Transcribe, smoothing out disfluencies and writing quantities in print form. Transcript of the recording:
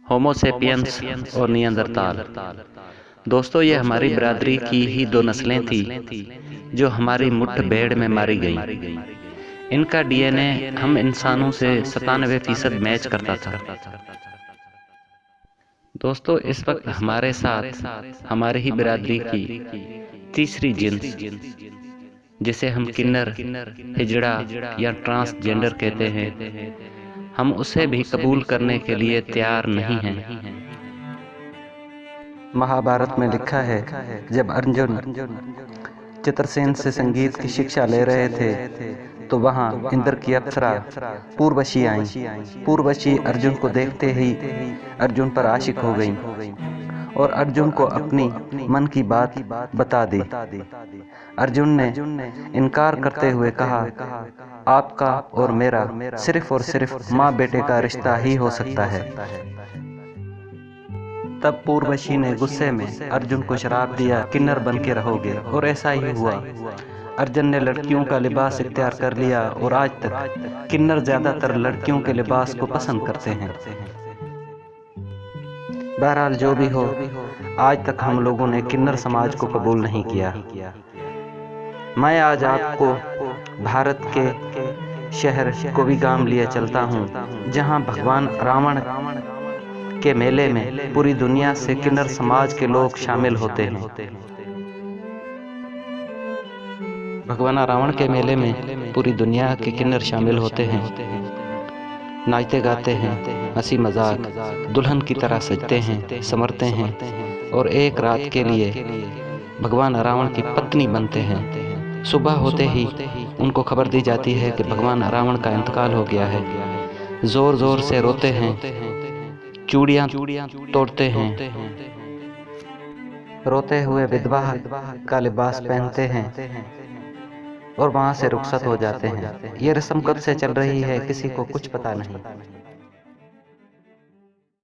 होमो sapiens और नियंदरताल। दोस्तों, ये हमारी बिरादरी की ही दो नस्लें थी जो हमारी मुठभेड़ में मारी गईं। इनका डीएनए हम इंसानों से 97% मैच करता था। दोस्तों, इस वक्त हमारे साथ हमारी ही बिरादरी की तीसरी जिन्स, जिसे हम किन्नर, हिजड़ा या ट्रांसजेंडर कहते हैं, हम उसे भी कबूल करने के लिए तैयार नहीं हैं। महाभारत में लिखा है, जब अर्जुन चित्रसेन से संगीत की शिक्षा ले रहे थे तो वहां इंद्र की अप्सरा पूर्वशी आईं। पूर्वशी अर्जुन को देखते ही अर्जुन पर आशिक हो गईं और अर्जुन को अपनी मन की बात बता दी। अर्जुन ने इनकार करते हुए कहा, आपका और मेरा सिर्फ और सिर्फ माँ बेटे का रिश्ता ही हो सकता है। तब पूर्वशी ने गुस्से में अर्जुन को श्राप दिया, किन्नर बन के रहोगे, और ऐसा ही हुआ। अर्जुन ने लड़कियों का लिबास इख्तियार कर लिया और आज तक किन्नर ज्यादातर लड़कियों के लिबास को पसंद करते हैं। बहरहाल जो भी हो, आज तक हम लोगों ने किन्नर समाज को कबूल नहीं किया। मैं आज आपको भारत के शहर कोबिगाम लिए चलता हूँ, जहाँ भगवान रावण के मेले में पूरी दुनिया से किन्नर समाज के लोग शामिल होते हैं। भगवान रावण के मेले में पूरी दुनिया के किन्नर शामिल होते हैं, नाचते गाते हैं, हंसी मजाक, दुल्हन की तरह सजते हैं, संवरते हैं और एक रात के लिए भगवान रावण की पत्नी बनते हैं। सुबह होते ही उनको खबर दी जाती है कि भगवान रावण का इंतकाल हो गया है। जोर जोर से रोते हैं, चूड़ियां तोड़ते हैं, रोते हुए विधवा का लिबास पहनते हैं और वहां से रुखसत हो जाते हैं। ये रस्म कब से चल रही है किसी को कुछ पता नहीं।